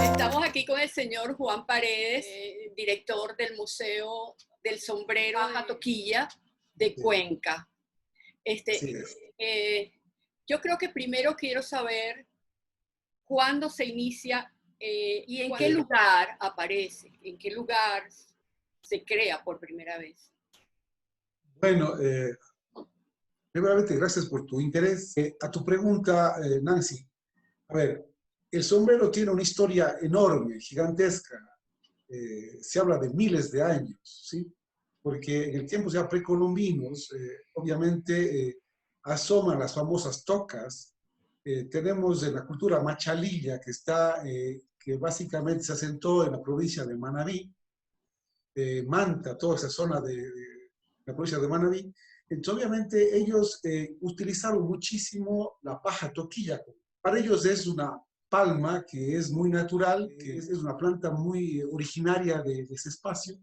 Estamos aquí con el señor Juan Paredes, director del Museo del Sombrero Baja Toquilla de Cuenca. Así es. Yo creo que primero quiero saber cuándo se inicia y en qué lugar aparece, en qué lugar se crea por primera vez. Bueno, primeramente, gracias por tu interés. A tu pregunta, Nancy, a ver, el sombrero tiene una historia enorme, gigantesca. Se habla de miles de años, ¿sí? Porque en el tiempo ya precolombinos, obviamente, asoman las famosas tocas. Tenemos en la cultura machalilla, que básicamente se asentó en la provincia de Manabí, Manta, toda esa zona de la provincia de Manabí. Entonces, obviamente, ellos utilizaron muchísimo la paja toquilla. Para ellos es una palma que es muy natural, que es una planta muy originaria de ese espacio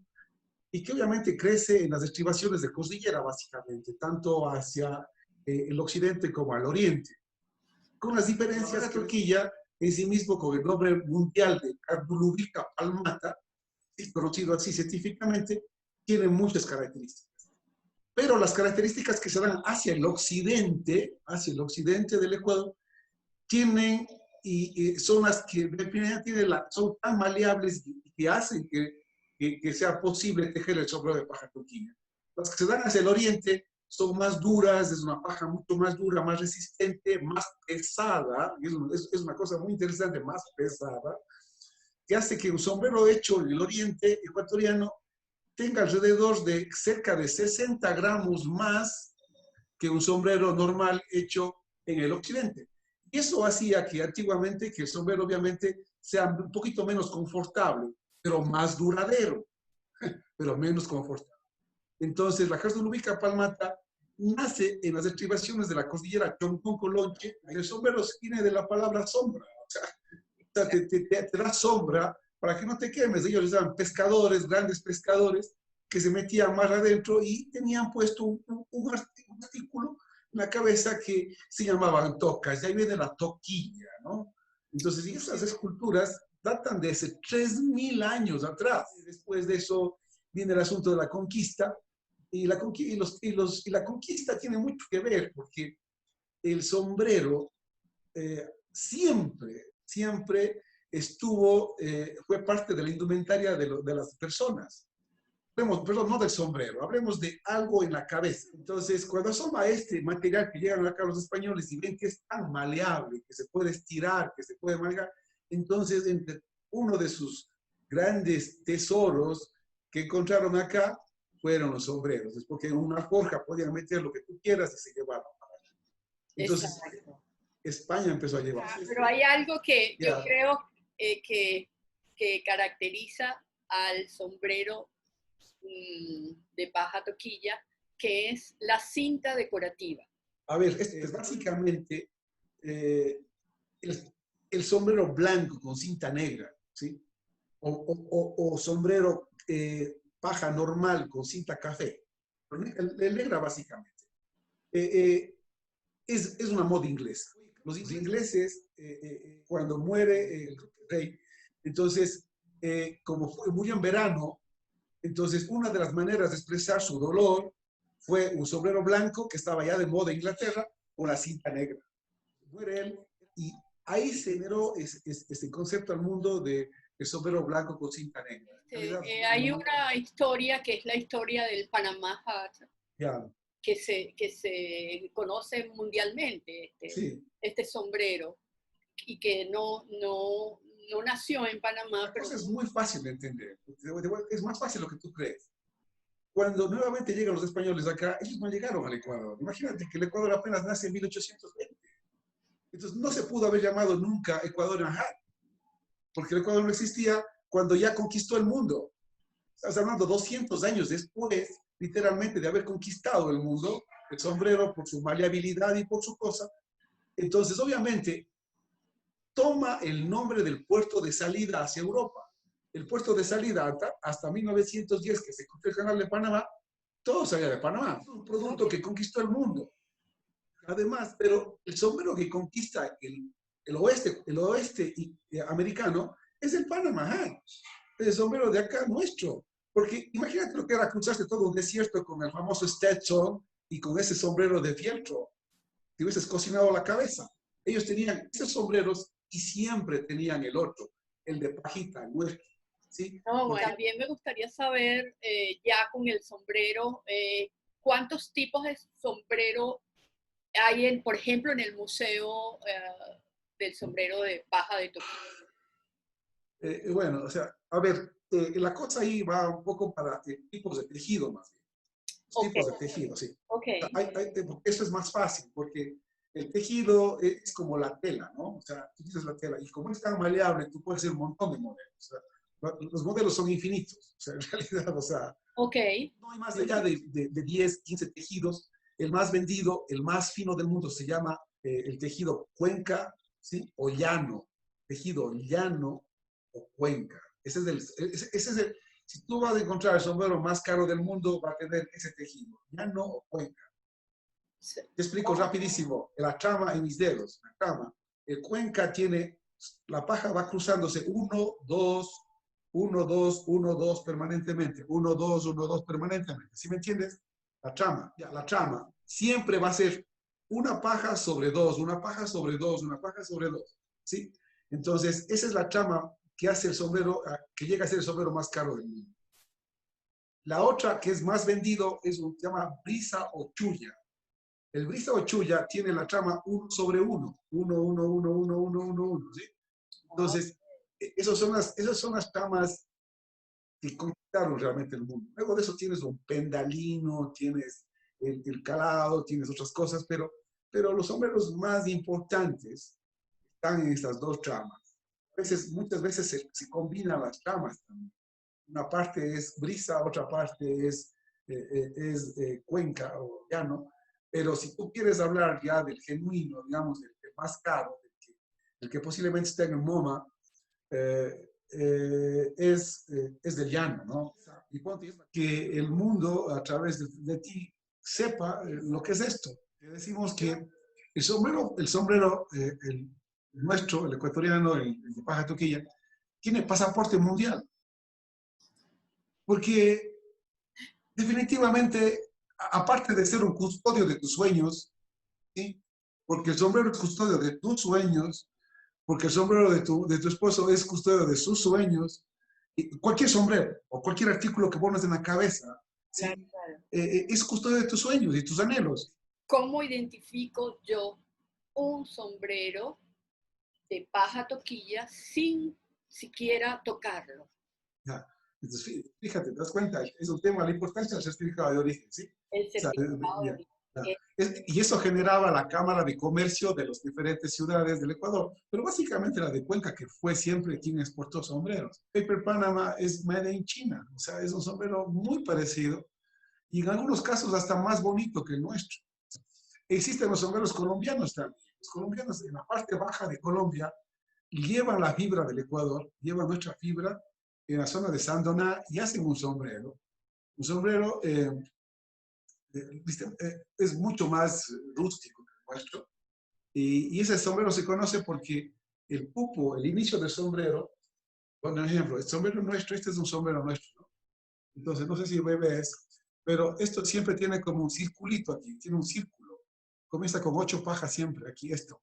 y que obviamente crece en las estribaciones de cordillera, básicamente, tanto hacia el occidente como al oriente. Con las diferencias, la toquilla en sí mismo, con el nombre mundial de Cardulubica palmata, es conocido así científicamente, tiene muchas características. Pero las características que se dan hacia el occidente del Ecuador, tienen y son las que son tan maleables y que hacen que sea posible tejer el sombrero de paja toquilla. Las que se dan hacia el oriente son más duras, es una paja mucho más dura, más resistente, más pesada, y es una cosa muy interesante, más pesada, que hace que un sombrero hecho en el oriente ecuatoriano tenga alrededor de cerca de 60 gramos más que un sombrero normal hecho en el occidente. Y eso hacía que antiguamente que el sombrero obviamente sea un poquito menos confortable, pero más duradero, pero menos confortable. Entonces, la Cardulubica palmata nace en las estribaciones de la cordillera Chonconcolonche. El sombrero viene de la palabra sombra, o sea te da sombra para que no te quemes. Ellos eran pescadores, grandes pescadores, que se metían más adentro y tenían puesto un artículo en la cabeza que se llamaban tocas. Y ahí viene la toquilla, ¿no? Entonces, esas esculturas datan de hace 3.000 años atrás. Después de eso viene el asunto de la conquista. Y la conquista tiene mucho que ver porque el sombrero siempre fue parte de la indumentaria de las personas. Perdón, no del sombrero, hablemos de algo en la cabeza. Entonces, cuando asoma este material que llegan acá los españoles y ven que es tan maleable, que se puede estirar, que se puede malgar, entonces uno de sus grandes tesoros que encontraron acá fueron los sombreros. Es porque en una forja podían meter lo que tú quieras y se llevaban. Entonces, exacto. España empezó a llevar. Pero hay algo que yo creo que caracteriza al sombrero de paja toquilla, que es la cinta decorativa. A ver, es básicamente el sombrero blanco con cinta negra, ¿sí? O sombrero paja normal con cinta café. El negra básicamente. Es una moda inglesa. Los ingleses, cuando muere el rey, entonces, como murió en verano, entonces una de las maneras de expresar su dolor fue un sombrero blanco que estaba ya de moda en Inglaterra con la cinta negra. Muere él y ahí se generó este concepto al mundo de el sombrero blanco con cinta negra. Hay una historia que es la historia del Panama Hat, yeah, que se conoce mundialmente, este sombrero, y que no nació en Panamá. La cosa es muy fácil de entender, es más fácil de lo que tú crees. Cuando nuevamente llegan los españoles acá, ellos no llegaron al Ecuador. Imagínate que el Ecuador apenas nace en 1820. Entonces no se pudo haber llamado nunca Ecuador en Hat, porque el Ecuador no existía cuando ya conquistó el mundo. Estás hablando 200 años después, literalmente, de haber conquistado el mundo, el sombrero por su maleabilidad y por su cosa. Entonces, obviamente, toma el nombre del puerto de salida hacia Europa. El puerto de salida hasta 1910, que se construyó el canal de Panamá, todo salía de Panamá. Es un producto que conquistó el mundo. Además, pero el sombrero que conquista el oeste americano es el Panama Hat, el sombrero de acá nuestro. Porque imagínate lo que era cruzarse todo un desierto con el famoso Stetson y con ese sombrero de fieltro. Te hubieses cocinado la cabeza. Ellos tenían esos sombreros y siempre tenían el otro, el de pajita, el nuestro. ¿Sí? No, bueno, también me gustaría saber, ya con el sombrero, ¿cuántos tipos de sombrero hay, por ejemplo, en el Museo del Sombrero de Paja de Toquilla? Bueno, o sea, a ver, la cosa ahí va un poco para tipos de tejido más bien. Los tipos de tejido, sí. Okay. Eso es más fácil, porque el tejido es como la tela, ¿no? O sea, tú tienes la tela, y como es tan maleable, tú puedes hacer un montón de modelos. O sea, los modelos son infinitos, o sea, en realidad, o sea, no hay más allá de 10, 15 tejidos. El más vendido, el más fino del mundo se llama el tejido cuenca, ¿sí? O llano, tejido llano o cuenca. Ese es el, si tú vas a encontrar el sombrero más caro del mundo, va a tener ese tejido, llano o cuenca. Te explico rapidísimo, la trama en mis dedos, la trama. El cuenca tiene, la paja va cruzándose 1, 2, 1, 2, 1, 2 permanentemente, 1, 2, 1, 2 permanentemente. ¿Sí me entiendes? La trama, ya, la trama siempre va a ser una paja sobre dos, una paja sobre dos, una paja sobre dos. ¿Sí? Entonces, esa es la trama que hace el sombrero, que llega a ser el sombrero más caro del mundo. La otra, que es más vendido, se llama brisa o chulla. El brisa o chulla tiene la trama 1 sobre 1, 1, 1, 1, 1, 1, 1, 1, ¿sí? Entonces, esas son las tramas que conquistaron realmente el mundo. Luego de eso tienes un pendalino, tienes el calado, tienes otras cosas, pero los sombreros más importantes están en estas dos tramas. Muchas veces se combinan las tramas también. Una parte es brisa, otra parte es cuenca o llano, pero si tú quieres hablar ya del genuino, digamos, del más caro, el que posiblemente esté en el MoMA, es del llano, ¿no? Y que el mundo a través de ti sepa lo que es esto. Decimos que el sombrero el nuestro, el ecuatoriano, el de paja toquilla, tiene pasaporte mundial. Porque definitivamente, aparte de ser un custodio de tus sueños, ¿sí? Porque el sombrero es custodio de tus sueños, porque el sombrero de tu esposo es custodio de sus sueños, y cualquier sombrero o cualquier artículo que pones en la cabeza, ¿sí? Claro. Es custodio de tus sueños y tus anhelos. ¿Cómo identifico yo un sombrero de paja toquilla sin siquiera tocarlo? Ya. Entonces, fíjate, te das cuenta, es un tema, la importancia del certificado de origen, ¿sí? El certificado de origen. Y eso generaba la Cámara de Comercio de las diferentes ciudades del Ecuador, pero básicamente la de Cuenca, que fue siempre quien exportó sombreros. Paper Panama es made in China, o sea, es un sombrero muy parecido y en algunos casos hasta más bonito que el nuestro. Existen los sombreros colombianos también. Los colombianos en la parte baja de Colombia llevan la fibra del Ecuador, llevan nuestra fibra en la zona de Sandoná y hacen un sombrero. Un sombrero es mucho más rústico que el nuestro. Y ese sombrero se conoce porque el pupo, el inicio del sombrero, por ejemplo, el sombrero nuestro, este es un sombrero nuestro, ¿no? Entonces, no sé si ves, pero esto siempre tiene como un circulito aquí, tiene un círculo. Comienza con 8 pajas siempre, aquí esto.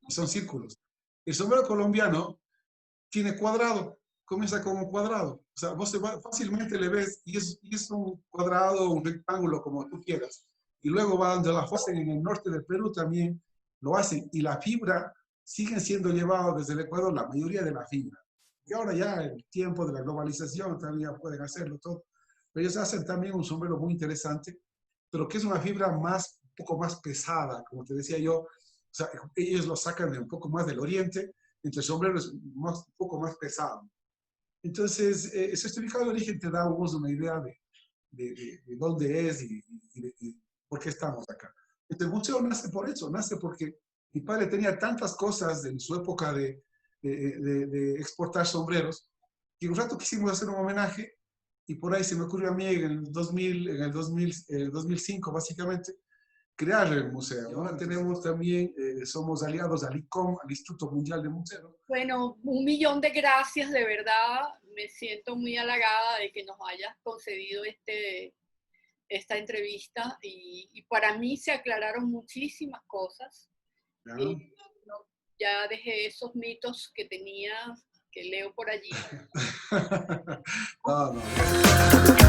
Y son círculos. El sombrero colombiano tiene cuadrado, comienza con un cuadrado. O sea, vos fácilmente le ves y es un cuadrado, un rectángulo, como tú quieras. Y luego va donde la hacen en el norte del Perú también, lo hacen. Y la fibra siguen siendo llevadas desde el Ecuador, la mayoría de la fibra. Y ahora ya el tiempo de la globalización todavía pueden hacerlo todo. Pero ellos hacen también un sombrero muy interesante, pero que es una fibra más, un poco más pesada, como te decía yo. O sea, ellos lo sacan de un poco más del oriente, entre el sombrero es un poco más pesado. Entonces, ese certificado de origen te da a vos una idea de dónde es y por qué estamos acá. Este museo nace por eso, nace porque mi padre tenía tantas cosas en su época de exportar sombreros, que un rato quisimos hacer un homenaje y por ahí se me ocurrió a mí en el 2005 básicamente, crear el museo. Ahora tenemos también, somos aliados al ICOM, al Instituto Mundial de Museos. Bueno, 1.000.000 de gracias, de verdad. Me siento muy halagada de que nos hayas concedido esta entrevista y para mí se aclararon muchísimas cosas. Claro. No, ya dejé esos mitos que tenía, que leo por allí. No, no.